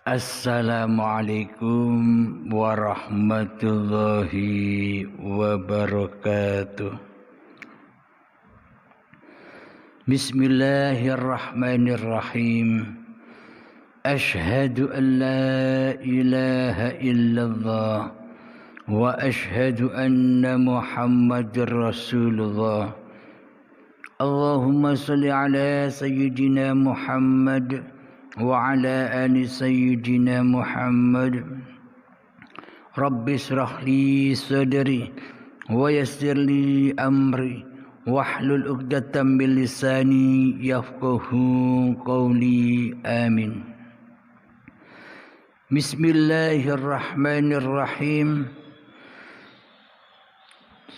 Assalamualaikum warahmatullahi wabarakatuh. Bismillahirrahmanirrahim. Ashhadu an la ilaha illallah wa ashhadu anna Muhammadar Rasulullah. Allahumma salli ala sayyidina Muhammad wa ala ali sayyidina Muhammad. Rabbi israh li sadri wa yassir li amri wahlul 'uqdatam min lisani yafqahu qawli. Amin. Bismillahirrahmanirrahim.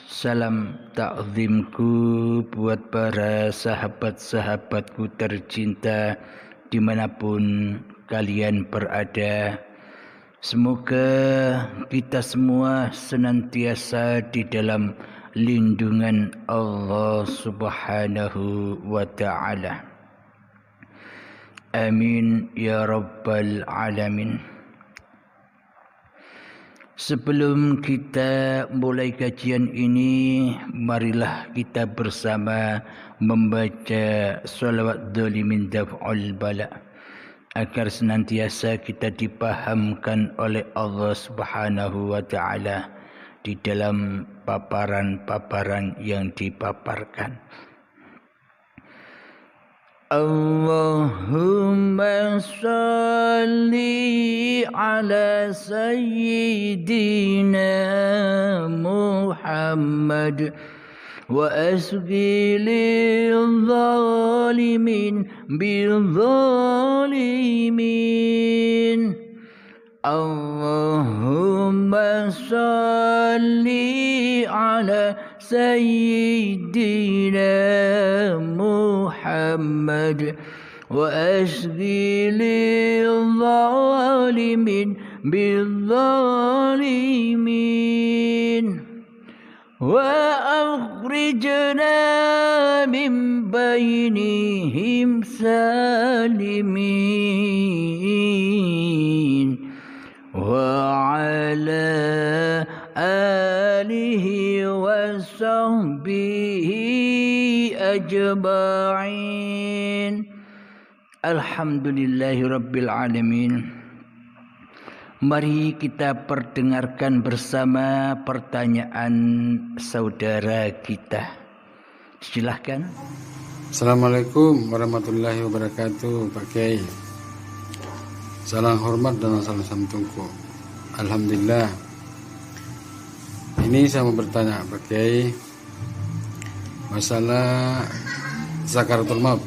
Salam takzimku buat para sahabat-sahabatku tercinta dimanapun kalian berada. Semoga kita semua senantiasa di dalam lindungan Allah Subhanahu wa ta'ala. Amin ya rabbal alamin. Sebelum kita mulai kajian ini, marilah kita bersama membaca sholawat dzalimin daf'ul bala agar senantiasa kita dipahamkan oleh Allah Subhanahu wa ta'ala di dalam paparan-paparan yang dipaparkan. Allahumma salli ala sayyidina Muhammad wa asqi lil zalimin bil zalimin. Allahumma salli ala sayyidina Muhammad wa asqi lil zalimin bil zalimin wa akhrijna min bainihim salimin wa ala alihi wa sahbihi ajma'in. Alhamdulillahi rabbil alamin. Mari kita perdengarkan bersama pertanyaan saudara kita. Silahkan. Assalamualaikum warahmatullahi wabarakatuh, Pak Kiai. Salam hormat dan salam santungku. Alhamdulillah. Ini saya mau bertanya, Pak Kiai, masalah sakaratul maut.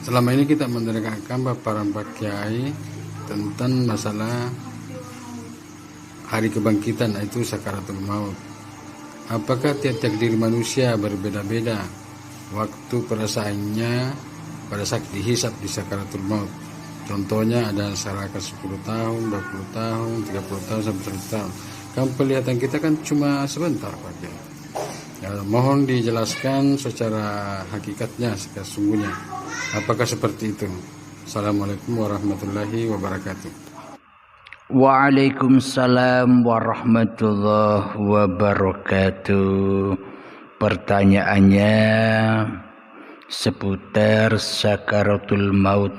Selama ini kita mendengarkan paparan Pak Kiai tentang masalah hari kebangkitan, yaitu sakaratul maut. Apakah tiap-tiap diri manusia berbeda-beda waktu perasaannya pada saat dihisap di sakaratul maut? Contohnya ada masyarakat 10 tahun, 20 tahun, 30 tahun, sampai 100 tahun. Kan penglihatan kita kan cuma sebentar, Pak Kiai. Ya, mohon dijelaskan secara hakikatnya, secara sungguhnya. Apakah seperti itu? Assalamualaikum warahmatullahi wabarakatuh. Waalaikumsalam warahmatullahi wabarakatuh. Pertanyaannya seputar sakaratul maut.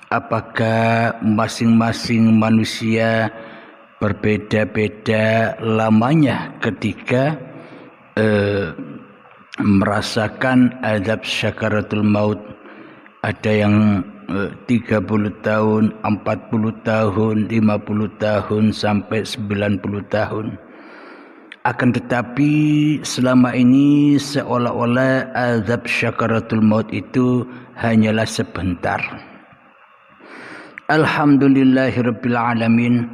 Apakah masing-masing manusia berbeda-beda lamanya ketika merasakan azab sakaratul maut? Ada yang 30 tahun, 40 tahun, 50 tahun sampai 90 tahun. Akan tetapi selama ini seolah-olah azab sakaratul maut itu hanyalah sebentar. Alhamdulillahirabbil alamin.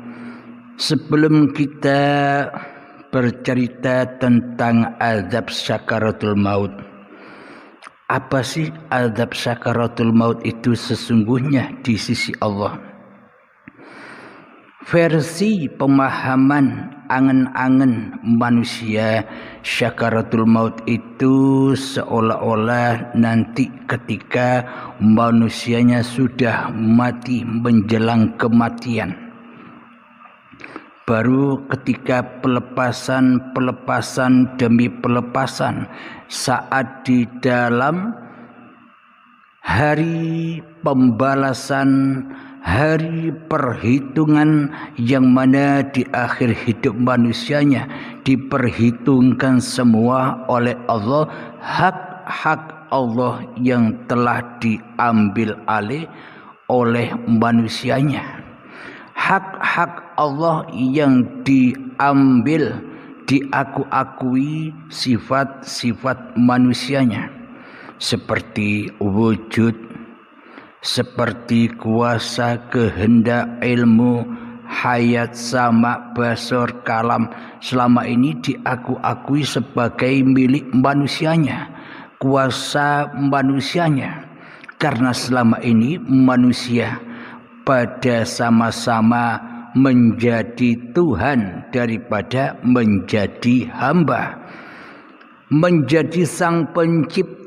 Sebelum kita bercerita tentang azab sakaratul maut, apa sih azab sakaratul maut itu sesungguhnya di sisi Allah? versi pemahaman angen-angen manusia, syakaratul maut itu seolah-olah nanti ketika manusianya sudah mati menjelang kematian, baru ketika pelepasan demi pelepasan, saat di dalam hari pembalasan, hari perhitungan yang mana di akhir hidup manusianya diperhitungkan semua oleh Allah, hak-hak Allah yang telah diambil alih oleh manusianya, hak-hak Allah yang diambil, diakui sifat-sifat manusianya seperti wujud, seperti kuasa, kehendak, ilmu, hayat, sama, basar, kalam, selama ini diakui sebagai milik manusianya, kuasa manusianya. Karena selama ini manusia pada sama-sama menjadi Tuhan daripada menjadi hamba, menjadi sang pencipta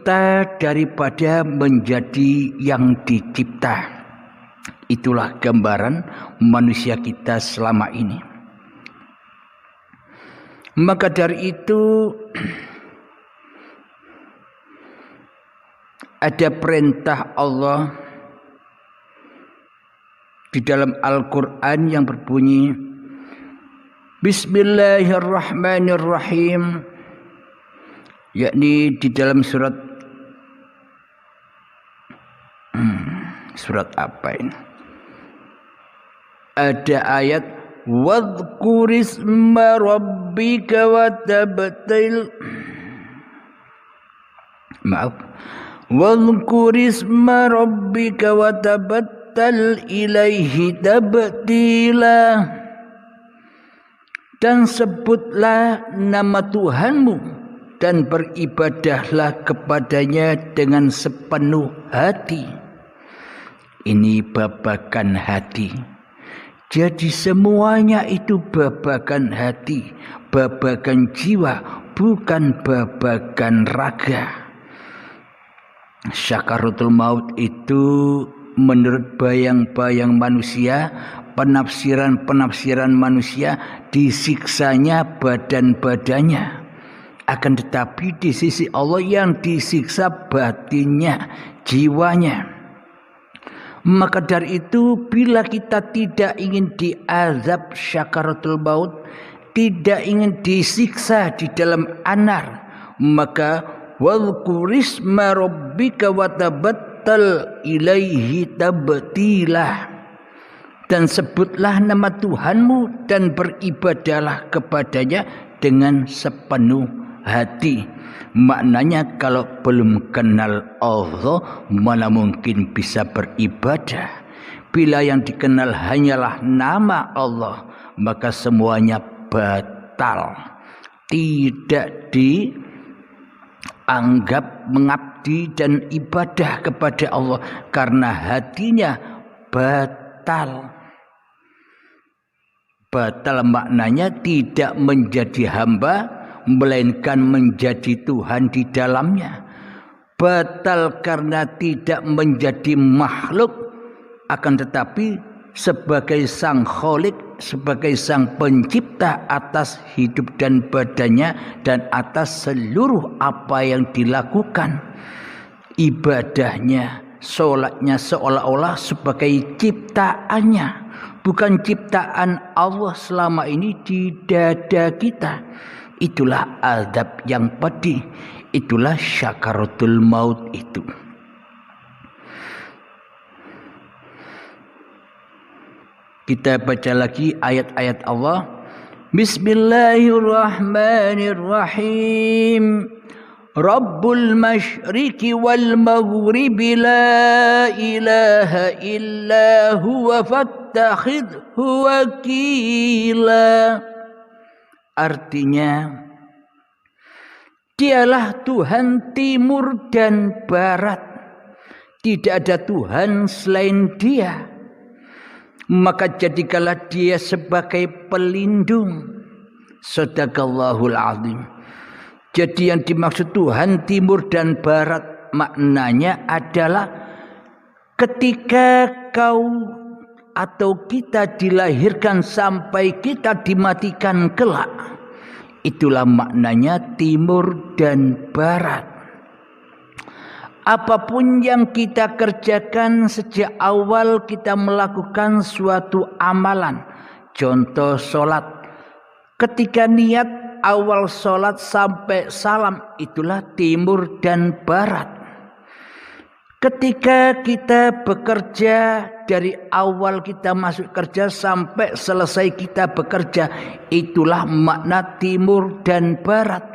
daripada menjadi yang dicipta. Itulah gambaran manusia kita selama ini. Maka dari itu ada perintah Allah di dalam Al-Quran yang berbunyi Bismillahirrahmanirrahim, yakni di dalam surat apa ini? Ada ayat wadhkurisma rabbika watabtil, wadhkurisma rabbika watabattal ilaihi tabtila, dan sebutlah nama Tuhanmu dan beribadahlah kepadanya dengan sepenuh hati. Ini babakan hati. Jadi semuanya itu babakan hati, babakan jiwa, bukan babakan raga. Syakaratul maut itu menurut bayang-bayang manusia, penafsiran manusia, disiksanya badan-badannya. Akan tetapi di sisi Allah yang disiksa batinnya, jiwanya. Maka dari itu bila kita tidak ingin diazab syakaratul maut, tidak ingin disiksa di dalam anar, maka wadhkurisma rabbika watabattal ilaihi tabtila, dan sebutlah nama Tuhanmu dan beribadahlah kepadanya dengan sepenuh hati. Maknanya kalau belum kenal Allah, mana mungkin bisa beribadah. Bila yang dikenal hanyalah nama Allah, maka semuanya batal, tidak dianggap mengabdi dan ibadah kepada Allah, karena hatinya batal. Batal maknanya tidak menjadi hamba, melainkan menjadi Tuhan di dalamnya. Batal karena tidak menjadi makhluk, akan tetapi sebagai sang kholik, sebagai sang pencipta atas hidup dan badannya dan atas seluruh apa yang dilakukan. Ibadahnya, sholatnya seolah-olah sebagai ciptaannya, bukan ciptaan Allah selama ini di dada kita. Itulah azab yang pedih, itulah syakaratul maut itu. Kita baca lagi ayat-ayat Allah. Bismillahirrahmanirrahim. Rabbul masyriqi wal maghribi la ilaha illa huwa fattakhidhu wakila. Artinya, dialah Tuhan timur dan barat. Tidak ada Tuhan selain Dia. maka jadikanlah dia sebagai pelindung. Shadaqallahul azim. Jadi yang dimaksud Tuhan timur dan barat maknanya adalah ketika kau atau kita dilahirkan sampai kita dimatikan kelak, itulah maknanya timur dan barat. Apapun yang kita kerjakan sejak awal kita melakukan suatu amalan, contoh sholat, ketika niat awal sholat sampai salam, itulah timur dan barat. Ketika kita bekerja, dari awal kita masuk kerja sampai selesai kita bekerja, itulah makna timur dan barat.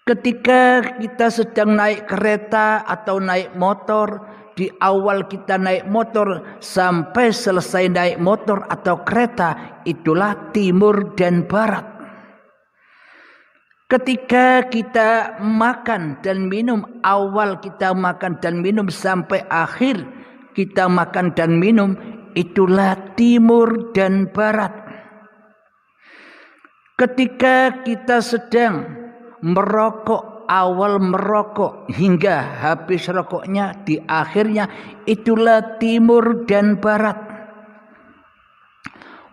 Ketika kita sedang naik kereta atau naik motor, di awal kita naik motor sampai selesai naik motor atau kereta, itulah timur dan barat. Ketika kita makan dan minum, awal kita makan dan minum sampai akhir kita makan dan minum, itulah timur dan barat. Ketika kita sedang merokok, awal merokok hingga habis rokoknya, di akhirnya, itulah timur dan barat.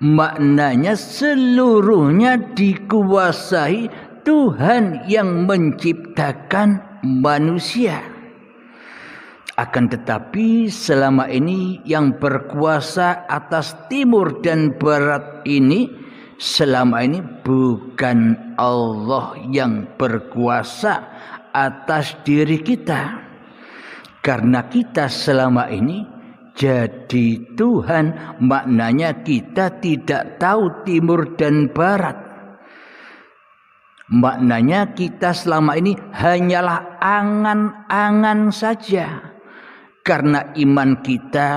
Maknanya seluruhnya dikuasai Tuhan yang menciptakan manusia. Akan tetapi selama ini yang berkuasa atas timur dan barat ini, selama ini bukan Allah yang berkuasa atas diri kita. Karena kita selama ini jadi Tuhan, maknanya kita tidak tahu timur dan barat. Maknanya kita selama ini hanyalah angan-angan saja. Karena iman kita,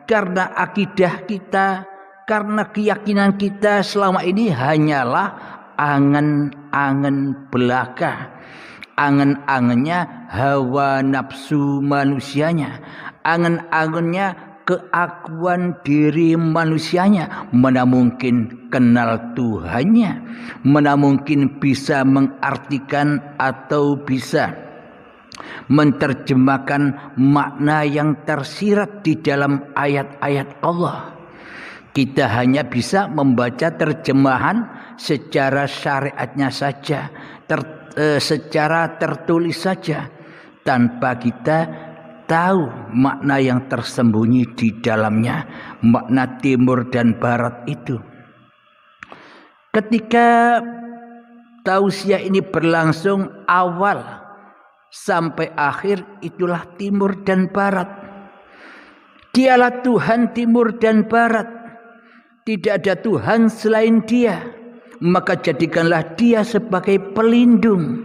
karena akidah kita, karena keyakinan kita selama ini hanyalah angan-angan belaka. Angan-angannya hawa nafsu manusianya. Angan-angannya keakuan diri manusianya, mana mungkin kenal Tuhannya, mana mungkin bisa mengartikan atau bisa menerjemahkan makna yang tersirat di dalam ayat-ayat Allah. Kita hanya bisa membaca terjemahan secara syariatnya saja, secara tertulis saja, tanpa kita tahu makna yang tersembunyi di dalamnya, makna timur dan barat itu. Ketika tausiah ini berlangsung awal sampai akhir, itulah timur dan barat. Dialah Tuhan timur dan barat. Tidak ada Tuhan selain Dia. Maka jadikanlah Dia sebagai pelindung.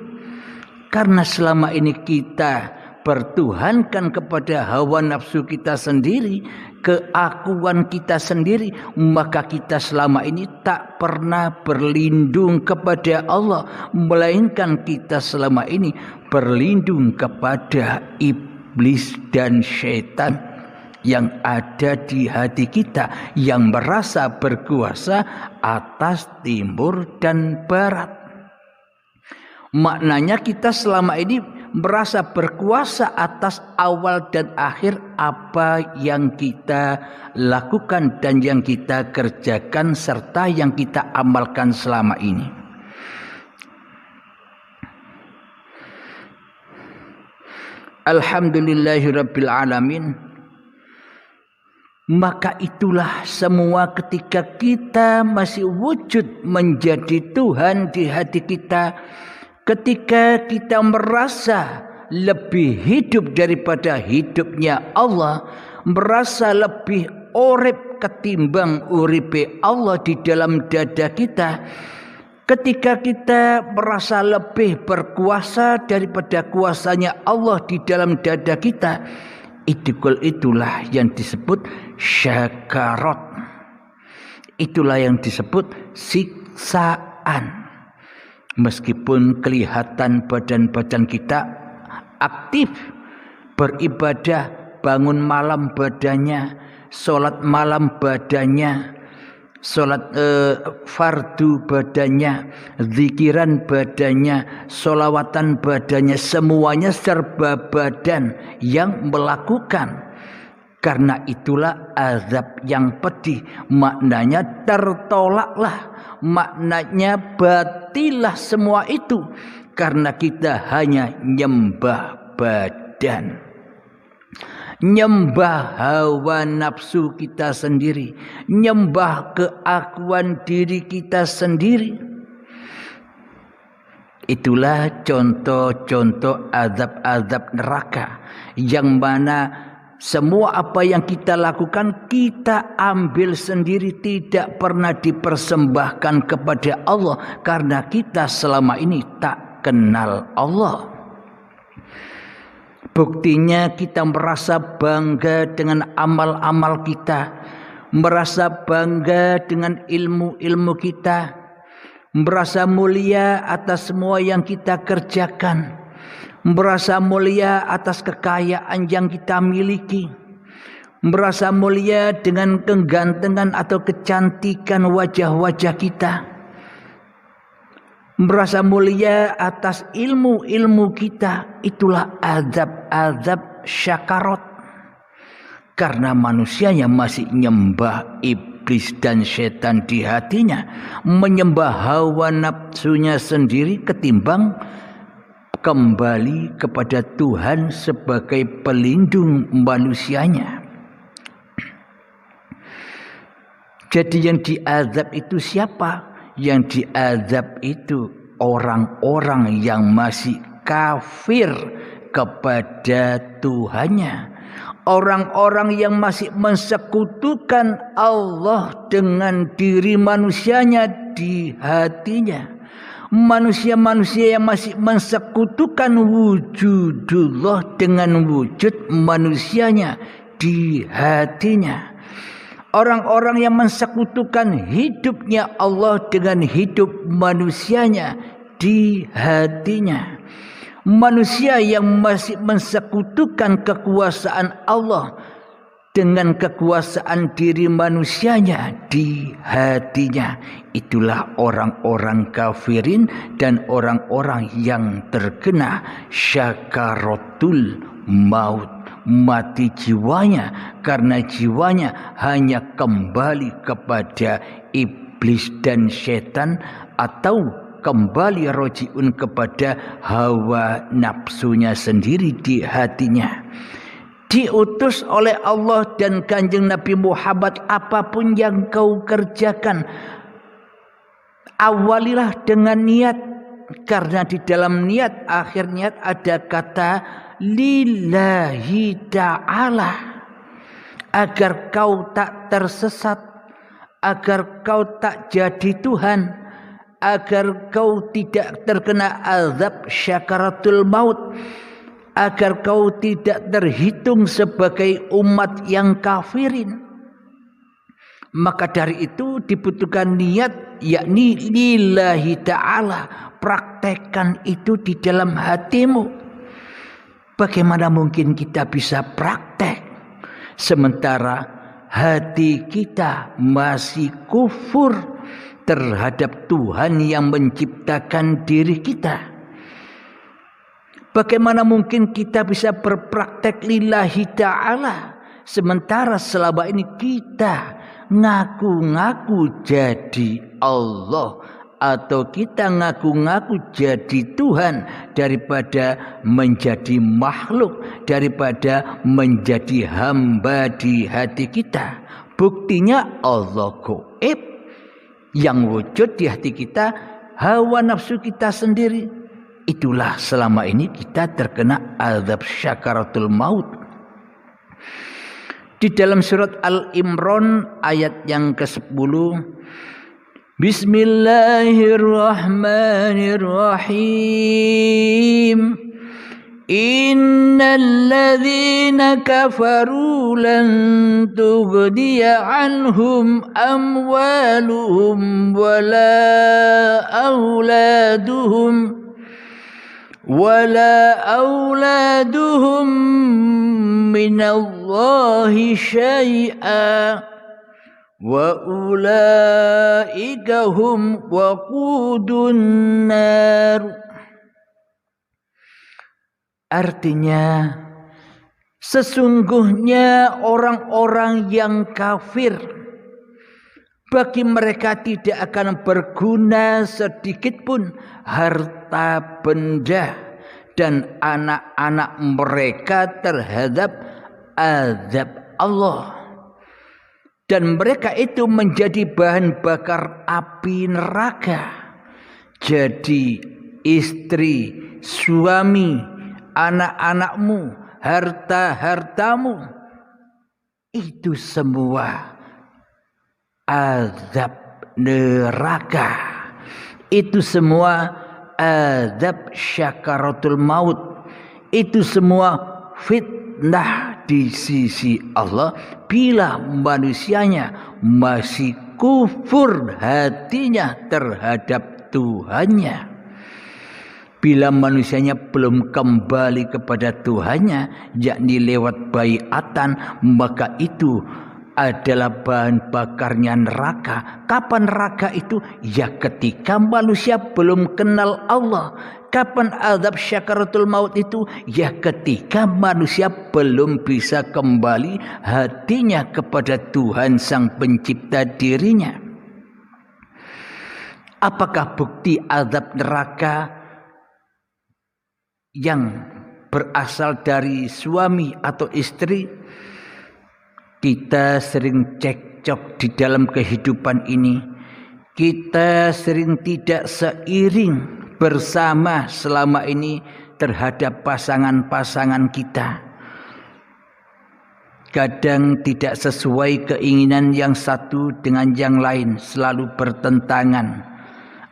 Karena selama ini kita bertuhankan kepada hawa nafsu kita sendiri, keakuan kita sendiri, maka kita selama ini tak pernah berlindung kepada Allah, melainkan kita selama ini berlindung kepada iblis dan syaitan yang ada di hati kita, yang merasa berkuasa atas timur dan barat. Maknanya kita selama ini merasa berkuasa atas awal dan akhir apa yang kita lakukan dan yang kita kerjakan serta yang kita amalkan selama ini. Alhamdulillahirabbil alamin. Maka itulah semua ketika kita masih wujud menjadi Tuhan di hati kita, ketika kita merasa lebih hidup daripada hidupnya Allah, merasa lebih urip ketimbang uripe Allah di dalam dada kita, ketika kita merasa lebih berkuasa daripada kuasanya Allah di dalam dada kita, itulah yang disebut syakarat. Itulah yang disebut siksaan. Meskipun kelihatan badan-badan kita aktif beribadah, bangun malam badannya, sholat malam badannya, sholat fardu badannya, zikiran badannya, sholawatan badannya, semuanya serba badan yang melakukan. Karena itulah azab yang pedih, maknanya tertolaklah, maknanya batilah semua itu, karena kita hanya nyembah badan, nyembah hawa nafsu kita sendiri, nyembah keakuan diri kita sendiri. Itulah contoh-contoh azab-azab neraka, yang mana semua apa yang kita lakukan kita ambil sendiri, tidak pernah dipersembahkan kepada Allah, karena kita selama ini tak kenal Allah. Buktinya kita merasa bangga dengan amal-amal kita, merasa bangga dengan ilmu-ilmu kita, merasa mulia atas semua yang kita kerjakan, merasa mulia atas kekayaan yang kita miliki, merasa mulia dengan kegantengan atau kecantikan wajah-wajah kita, merasa mulia atas ilmu-ilmu kita. Itulah azab-azab syakarat, karena manusianya masih nyembah iblis dan setan di hatinya, menyembah hawa nafsunya sendiri ketimbang kembali kepada Tuhan sebagai pelindung manusianya. Jadi yang diazab itu siapa? Yang diazab itu orang-orang yang masih kafir kepada Tuhannya, orang-orang yang masih mensekutukan Allah dengan diri manusianya di hatinya, manusia-manusia yang masih mensekutukan wujudullah dengan wujud manusianya di hatinya, orang-orang yang mensekutukan hidupnya Allah dengan hidup manusianya di hatinya, manusia yang masih mensekutukan kekuasaan Allah dengan kekuasaan diri manusianya di hatinya. Itulah orang-orang kafirin dan orang-orang yang terkena syakaratul maut, mati jiwanya, karena jiwanya hanya kembali kepada iblis dan setan, atau kembali rojiun kepada hawa nafsunya sendiri di hatinya. Diutus oleh Allah dan Kanjeng Nabi Muhammad, apapun yang kau kerjakan, awalilah dengan niat, karena di dalam niat, akhir niat ada kata lillahi ta'ala, agar kau tak tersesat, agar kau tak jadi Tuhan, agar kau tidak terkena azab syakaratul maut, agar kau tidak terhitung sebagai umat yang kafirin. Maka dari itu dibutuhkan niat, yakni lillahi ta'ala. Praktekkan itu di dalam hatimu. Bagaimana mungkin kita bisa praktek sementara hati kita masih kufur terhadap Tuhan yang menciptakan diri kita? Bagaimana mungkin kita bisa berpraktek lillahi ta'ala sementara selama ini kita ngaku-ngaku jadi Allah, atau kita ngaku-ngaku jadi Tuhan, daripada menjadi makhluk, daripada menjadi hamba di hati kita. Buktinya Allah gaib, yang wujud di hati kita hawa nafsu kita sendiri. Itulah selama ini kita terkena azab syakaratul maut. Di dalam surat Al-Imran ayat yang ke-10, Bismillahirrahmanirrahim. Innal ladzina kafaru lan tughniya anhum amwaluhum wala auladuhum minallahi syai'a wa ulaika hum waqudun nar. Artinya sesungguhnya orang-orang yang kafir, bagi mereka tidak akan berguna sedikit pun harta benda dan anak-anak mereka terhadap azab Allah. Dan mereka itu menjadi bahan bakar api neraka. Jadi istri, suami, anak-anakmu, harta-hartamu, itu semua azab neraka. Itu semua azab syakaratul maut. Itu semua fitnah di sisi Allah bila manusianya masih kufur hatinya terhadap Tuhannya. Bila manusianya belum kembali kepada Tuhannya, yakni lewat baiatan, maka itu adalah bahan bakarnya neraka. Kapan neraka itu? Ya ketika manusia belum kenal Allah. Kapan azab syakaratul maut itu? Ya ketika manusia belum bisa kembali hatinya kepada Tuhan Sang Pencipta dirinya. Apakah bukti azab neraka yang berasal dari suami atau istri? Kita sering cekcok di dalam kehidupan ini. Kita sering tidak seiring bersama selama ini terhadap pasangan-pasangan kita. Kadang tidak sesuai keinginan yang satu dengan yang lain, selalu bertentangan.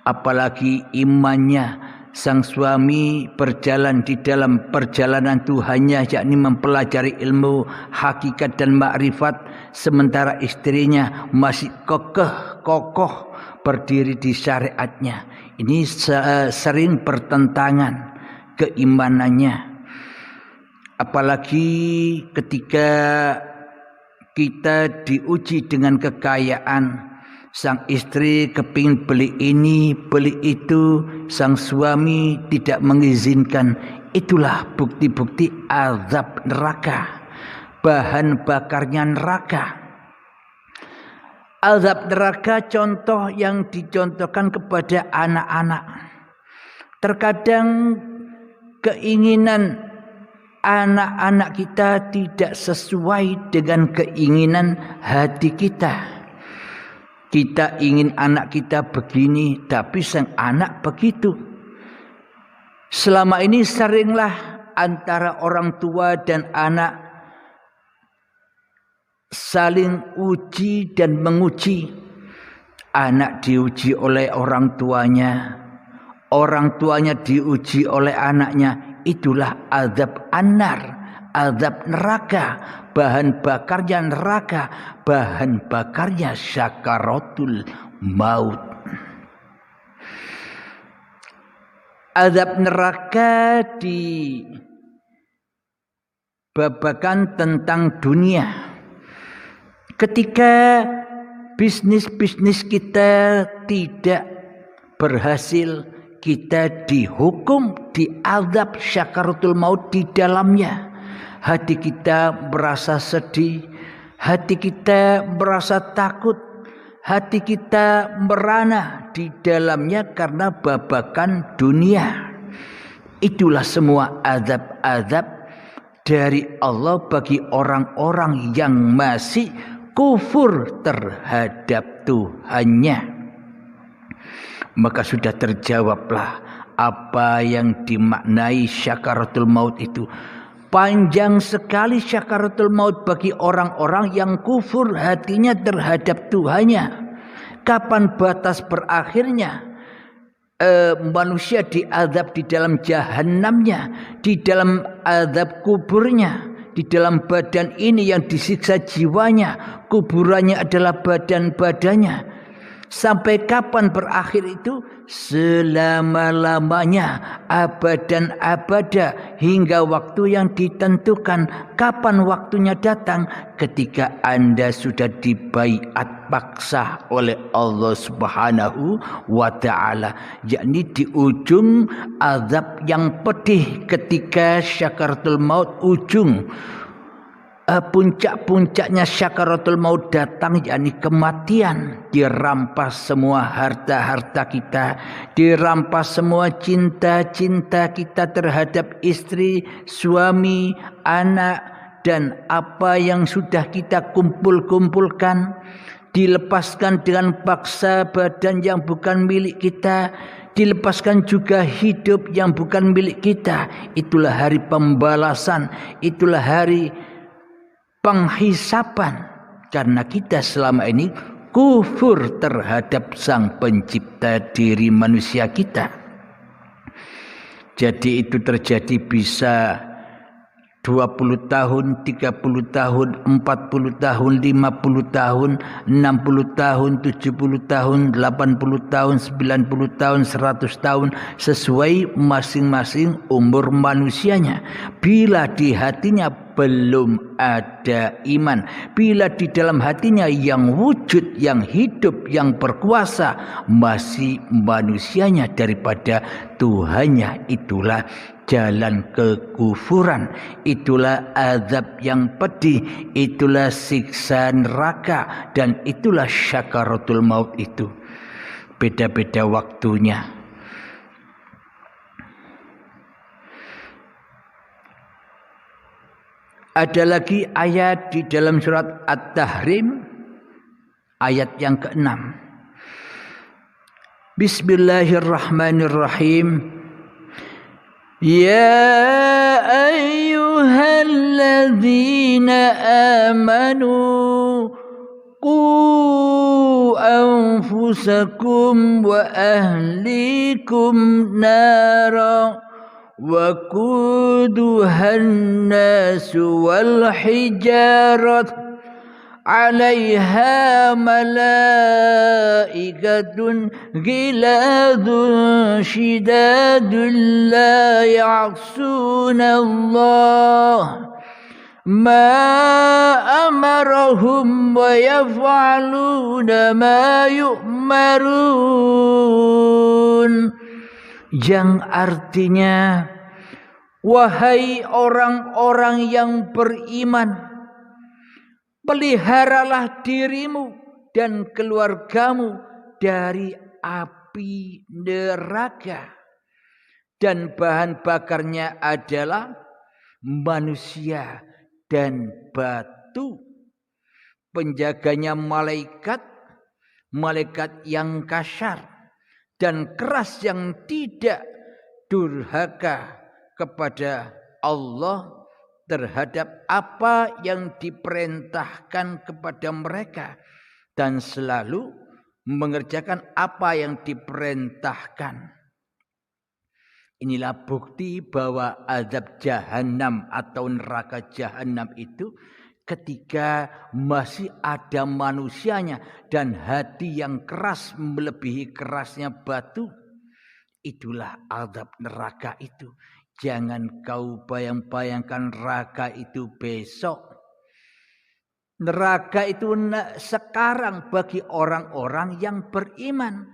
Apalagi imannya, sang suami berjalan di dalam perjalanan Tuhannya, yakni mempelajari ilmu hakikat dan makrifat, sementara istrinya masih kokoh berdiri di syariatnya. Ini sering bertentangan keimanannya. Apalagi ketika kita diuji dengan kekayaan. Sang istri kepingin beli ini, beli itu, sang suami tidak mengizinkan. Itulah bukti-bukti azab neraka, bahan bakarnya neraka. Azab neraka contoh yang dicontohkan kepada anak-anak. Terkadang keinginan anak-anak kita tidak sesuai dengan keinginan hati kita. Kita ingin anak kita begini, tapi sang anak begitu. Selama ini seringlah antara orang tua dan anak saling uji dan menguji. Anak diuji oleh orang tuanya diuji oleh anaknya. Itulah azab annar, azab neraka, bahan bakarnya neraka, bahan bakarnya syakaratul maut. Azab neraka dibabakan tentang dunia. Ketika bisnis kita tidak berhasil, kita dihukum, diazab syakaratul maut di dalamnya. Hati kita merasa sedih, hati kita merasa takut, hati kita merana di dalamnya karena babakan dunia. Itulah semua azab-azab dari Allah bagi orang-orang yang masih kufur terhadap Tuhannya. Maka sudah terjawablah apa yang dimaknai syakaratul maut itu. Panjang sekali syakaratul maut bagi orang-orang yang kufur hatinya terhadap Tuhannya. Kapan batas berakhirnya? Manusia diazab di dalam jahannamnya, di dalam azab kuburnya, di dalam badan ini yang disiksa jiwanya, kuburannya adalah badan-badannya. Sampai kapan berakhir itu? Selama-lamanya, abadan abada, hingga waktu yang ditentukan. Kapan waktunya datang? Ketika Anda sudah dibaiat paksa oleh Allah Subhanahu wa ta'ala, yakni di ujung azab yang pedih ketika syakaratul maut, ujung puncak-puncaknya syakaratul maut datang, yakni kematian. Dirampas semua harta-harta kita, dirampas semua cinta-cinta kita terhadap istri, suami, anak, dan apa yang sudah kita kumpul-kumpulkan. Dilepaskan dengan paksa badan yang bukan milik kita, dilepaskan juga hidup yang bukan milik kita. Itulah hari pembalasan, itulah hari penghisapan, karena kita selama ini kufur terhadap Sang Pencipta diri manusia kita. Jadi itu terjadi bisa 20 tahun, 30 tahun, 40 tahun, 50 tahun, 60 tahun, 70 tahun, 80 tahun, 90 tahun, 100 tahun, sesuai masing-masing umur manusianya. Bila di hatinya belum ada iman, bila di dalam hatinya yang wujud, yang hidup, yang berkuasa masih manusianya daripada Tuhannya, itulah jalan kekufuran, itulah azab yang pedih, itulah siksa neraka, dan itulah syakaratul maut itu. Beda-beda waktunya. Ada lagi ayat di dalam surat At-Tahrim, ayat yang ke-6. Bismillahirrahmanirrahim. Ya ayyuhalladzina amanu qu anfusakum wa ahlikum nara wa quduhan nasu wal hijarat 'alaiha malaikatun ghiladun shidadun la ya'sunallah ma amarahum wa yaf'aluna ma yu'marun, yang artinya, wahai orang-orang yang beriman, peliharalah dirimu dan keluargamu dari api neraka, dan bahan bakarnya adalah manusia dan batu. Penjaganya malaikat, malaikat yang kasar dan keras, yang tidak durhaka kepada Allah terhadap apa yang diperintahkan kepada mereka, dan selalu mengerjakan apa yang diperintahkan. Inilah bukti bahwa azab jahanam atau neraka jahanam itu ketika masih ada manusianya dan hati yang keras melebihi kerasnya batu. Itulah azab neraka itu. Jangan kau bayang-bayangkan neraka itu besok. Neraka itu sekarang bagi orang-orang yang beriman.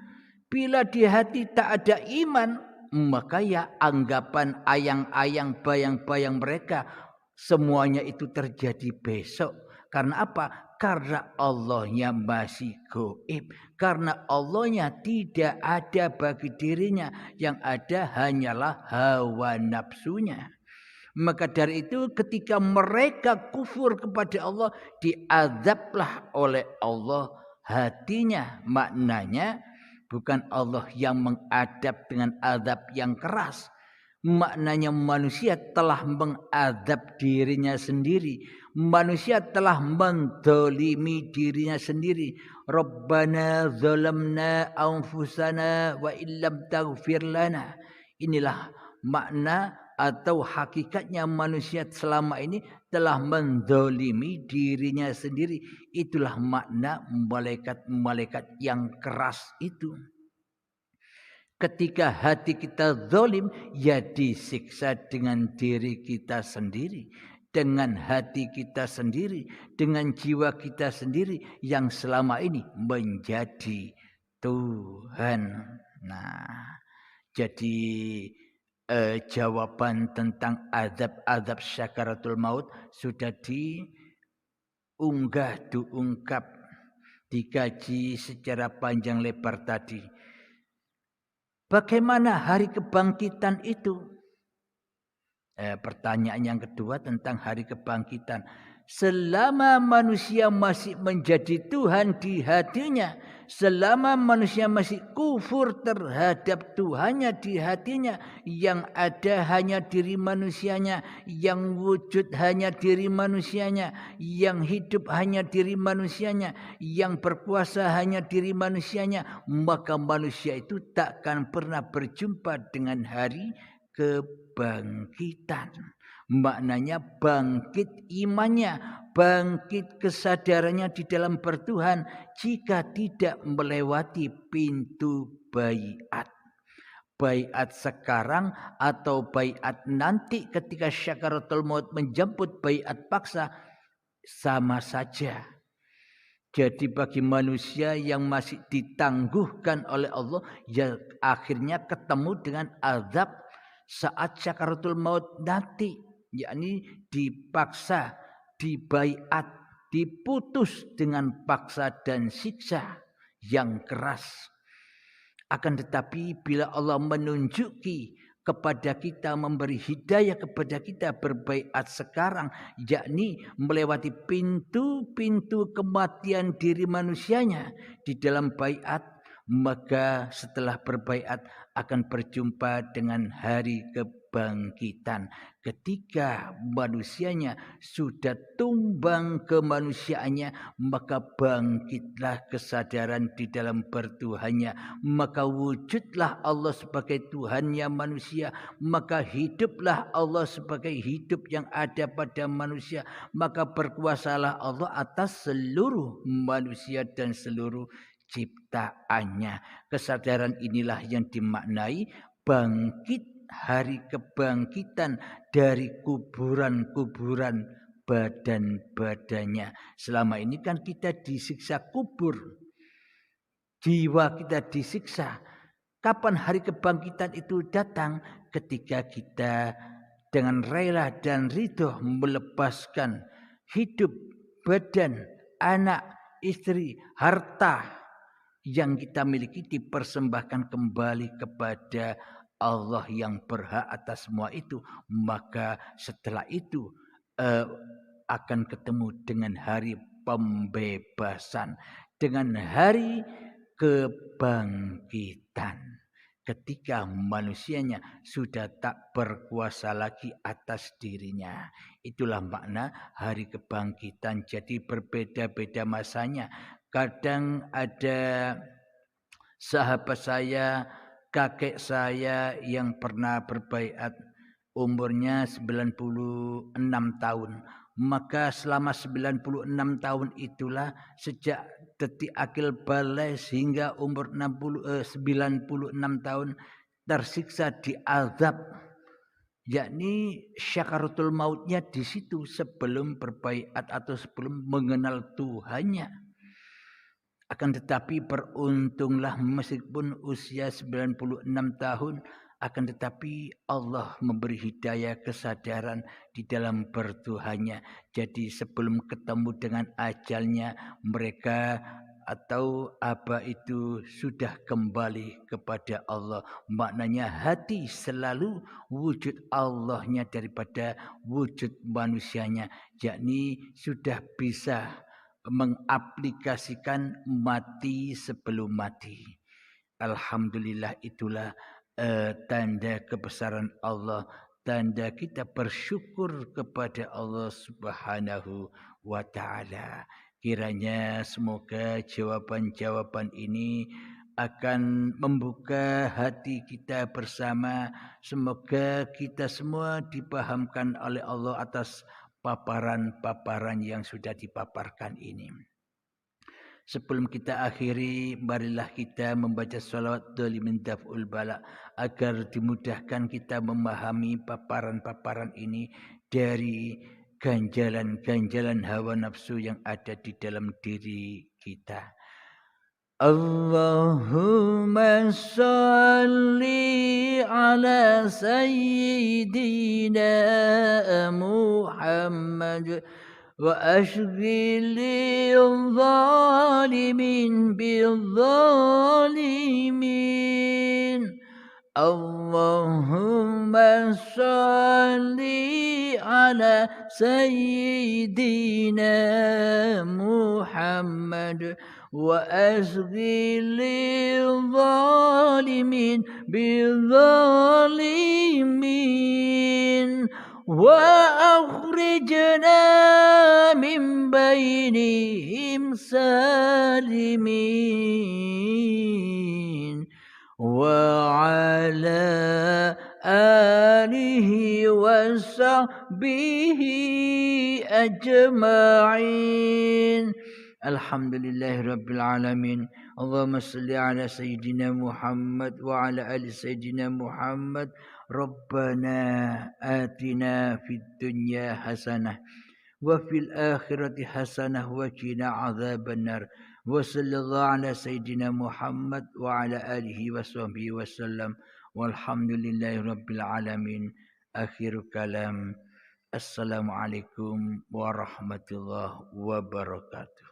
Bila di hati tak ada iman, maka ya anggapan ayang-ayang, bayang-bayang mereka, semuanya itu terjadi besok. Karena apa? Karena Allahnya masih gaib. Karena Allahnya tidak ada bagi dirinya. Yang ada hanyalah hawa nafsunya. Maka dari itu ketika mereka kufur kepada Allah, diazablah oleh Allah hatinya. Maknanya bukan Allah yang mengadab dengan azab yang keras. Maknanya manusia telah mengadab dirinya sendiri. Manusia telah mendolimi dirinya sendiri. Rabbana zalamna anfusana wa illam taghfir lana. Inilah makna atau hakikatnya manusia selama ini telah menzalimi dirinya sendiri. Itulah makna malaikat-malaikat yang keras itu. Ketika hati kita zalim, ya disiksa dengan diri kita sendiri, dengan hati kita sendiri, dengan jiwa kita sendiri yang selama ini menjadi Tuhan. Nah, jadi jawaban tentang azab-azab syakaratul maut sudah diungkap, dikaji secara panjang lebar tadi. Bagaimana hari kebangkitan itu? Pertanyaan yang kedua tentang hari kebangkitan. Selama manusia masih menjadi Tuhan di hatinya, selama manusia masih kufur terhadap Tuhannya di hatinya, yang ada hanya diri manusianya, yang wujud hanya diri manusianya, yang hidup hanya diri manusianya, yang berkuasa hanya diri manusianya, maka manusia itu takkan pernah berjumpa dengan hari kebangkitan. Maknanya bangkit imannya, bangkit kesadarannya di dalam bertuhan jika tidak melewati pintu baiat. Baiat sekarang atau baiat nanti ketika syakaratul maut menjemput baiat paksa sama saja. Jadi bagi manusia yang masih ditangguhkan oleh Allah, ya akhirnya ketemu dengan azab saat syakaratul maut nanti, yakni dipaksa, dibaiat, diputus dengan paksa dan siksa yang keras. Akan tetapi bila Allah menunjuki kepada kita, memberi hidayah kepada kita berbaiat sekarang, yakni melewati pintu-pintu kematian diri manusianya di dalam baiat, maka setelah berbaiat akan berjumpa dengan hari kebangkitan. Ketika manusianya sudah tumbang kemanusiaannya, maka bangkitlah kesadaran di dalam bertuhannya, maka wujudlah Allah sebagai Tuhannya manusia, maka hiduplah Allah sebagai hidup yang ada pada manusia, maka berkuasalah Allah atas seluruh manusia dan seluruh ciptaannya. Kesadaran inilah yang dimaknai bangkit, hari kebangkitan dari kuburan-kuburan badan-badannya. Selama ini kan kita disiksa kubur, jiwa kita disiksa. Kapan hari kebangkitan itu datang? Ketika kita dengan rela dan ridho melepaskan hidup, badan, anak, istri, harta yang kita miliki, dipersembahkan kembali kepada Allah yang berhak atas semua itu. Maka setelah itu akan ketemu dengan hari pembebasan, dengan hari kebangkitan. Ketika manusianya sudah tak berkuasa lagi atas dirinya. Itulah makna hari kebangkitan. Jadi berbeda-beda masanya. Kadang ada sahabat saya, kakek saya yang pernah berbaiat, umurnya 96 tahun. Maka selama 96 tahun itulah, sejak detik akil balai sehingga umur 96 tahun, tersiksa di azab, yakni syakaratul mautnya di situ sebelum berbaiat atau sebelum mengenal Tuhannya. Akan tetapi beruntunglah meskipun usia 96 tahun, akan tetapi Allah memberi hidayah kesadaran di dalam bertuhannya. Jadi sebelum ketemu dengan ajalnya, mereka atau apa itu sudah kembali kepada Allah. Maknanya hati selalu wujud Allahnya daripada wujud manusianya, yakni sudah bisa mengaplikasikan mati sebelum mati. Alhamdulillah, itulah tanda kebesaran Allah, tanda kita bersyukur kepada Allah Subhanahu wa ta'ala. Kiranya semoga jawaban-jawaban ini akan membuka hati kita bersama. Semoga kita semua dipahamkan oleh Allah atas paparan-paparan yang sudah dipaparkan ini. Sebelum kita akhiri, marilah kita membaca salawat min daf'ul bala agar dimudahkan kita memahami paparan-paparan ini dari ganjalan-ganjalan hawa nafsu yang ada di dalam diri kita. Allahumma salli ala sayyidina Muhammad وأشغل الظالمين بالظالمين اللهم صل على سيدنا محمد وأشغل الظالمين بالظالمين وأخرجنا من بينهم سالمين وعلى آله وصحبه أجمعين الحمد لله رب العالمين اللهم صل على سيدنا محمد وعلى آل سيدنا محمد ربنا آتنا في الدنيا حسنة وفي الآخرة حسنة وقنا عذاب النار وصلى الله على سيدنا محمد وعلى آله وصحبه وسلم والحمد لله رب العالمين آخر كلام السلام عليكم ورحمة الله وبركاته.